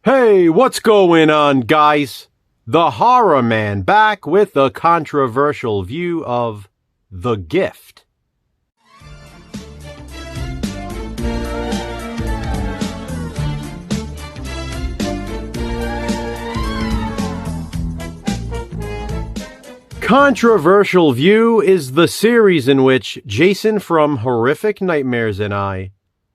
Hey, what's going on, guys? The Horror Man back with a controversial view of The Gift. Controversial View is the series in which Jason from Horrific Nightmares and I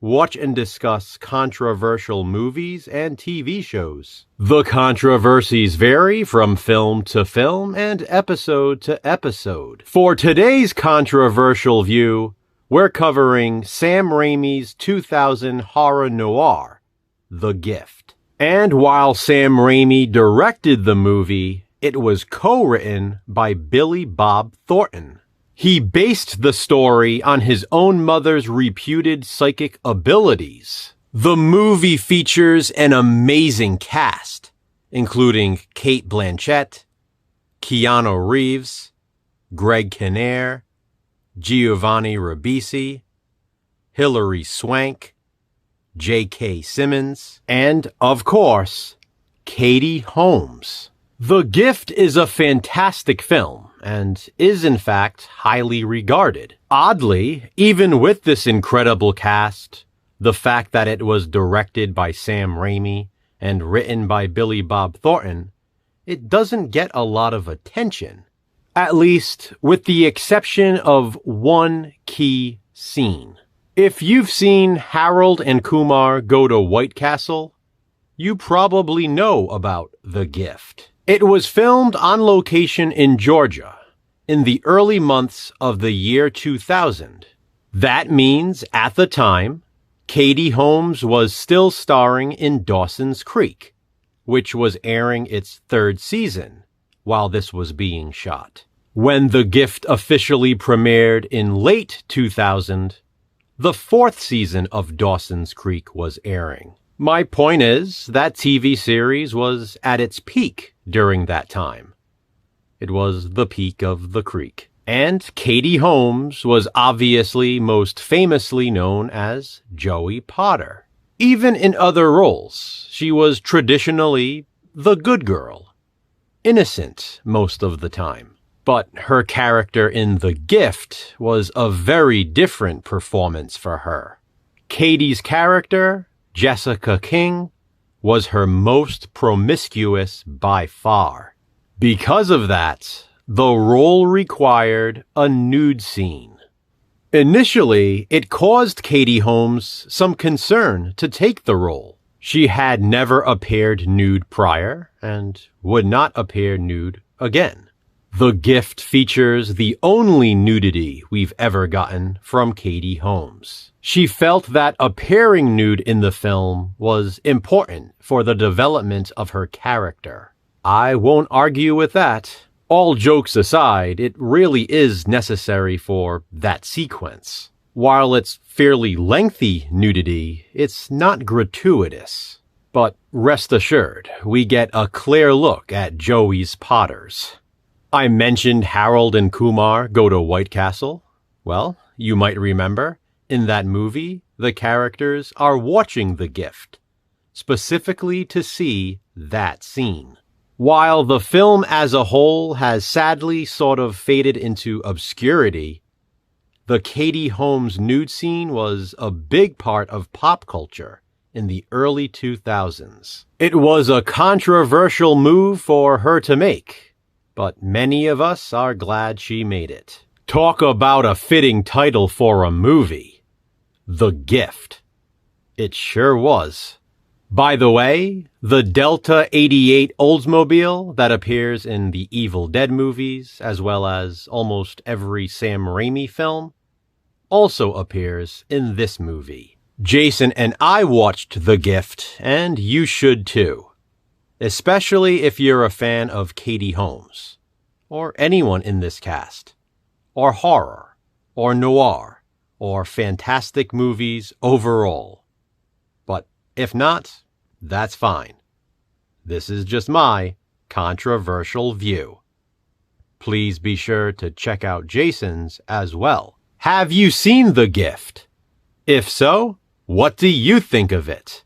watch and discuss controversial movies and TV shows. The controversies vary from film to film and episode to episode. For today's controversial view, we're covering Sam Raimi's 2000 horror noir, The Gift. And while Sam Raimi directed the movie, it was co-written by Billy Bob Thornton. He based the story on his own mother's reputed psychic abilities. The movie features an amazing cast, including Cate Blanchett, Keanu Reeves, Greg Kinnear, Giovanni Ribisi, Hilary Swank, J.K. Simmons, and, of course, Katie Holmes. The Gift is a fantastic film and is in fact highly regarded. Oddly, even with this incredible cast, the fact that it was directed by Sam Raimi and written by Billy Bob Thornton, it doesn't get a lot of attention. At least with the exception of one key scene. If you've seen Harold and Kumar Go to White Castle, you probably know about The Gift. It was filmed on location in Georgia in the early months of the year 2000. That means, at the time, Katie Holmes was still starring in Dawson's Creek, which was airing its third season while this was being shot. When The Gift officially premiered in late 2000, the fourth season of Dawson's Creek was airing. My point is, that TV series was at its peak during that time. It was the peak of the creek. And Katie Holmes was obviously most famously known as Joey Potter. Even in other roles, she was traditionally the good girl, innocent most of the time. But her character in The Gift was a very different performance for her. Katie's character, Jessica King, was her most promiscuous by far. Because of that, the role required a nude scene. Initially, it caused Katie Holmes some concern to take the role. She had never appeared nude prior and would not appear nude again. The Gift features the only nudity we've ever gotten from Katie Holmes. She felt that appearing nude in the film was important for the development of her character. I won't argue with that. All jokes aside, it really is necessary for that sequence. While it's fairly lengthy nudity, it's not gratuitous. But rest assured, we get a clear look at Joey's Potters. I mentioned Harold and Kumar Go to White Castle. Well, you might remember, in that movie, the characters are watching The Gift, specifically to see that scene. While the film as a whole has sadly sort of faded into obscurity, the Katie Holmes nude scene was a big part of pop culture in the early 2000s. It was a controversial move for her to make, but many of us are glad she made it. Talk about a fitting title for a movie. The Gift. It sure was. By the way, the Delta 88 Oldsmobile that appears in the Evil Dead movies, as well as almost every Sam Raimi film, also appears in this movie. Jason and I watched The Gift, and you should too. Especially if you're a fan of Katie Holmes, or anyone in this cast, or horror, or noir, or fantastic movies overall. But if not, that's fine. This is just my controversial view. Please be sure to check out Jason's as well. Have you seen The Gift? If so, what do you think of it?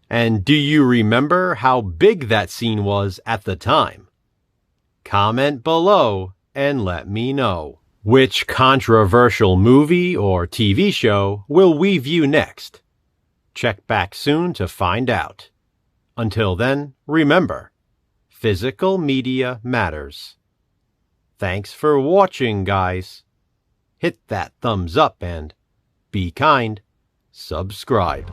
And do you remember how big that scene was at the time? Comment below and let me know. Which controversial movie or TV show will we view next? Check back soon to find out. Until then, remember, physical media matters. Thanks for watching, guys. Hit that thumbs up and be kind. Subscribe.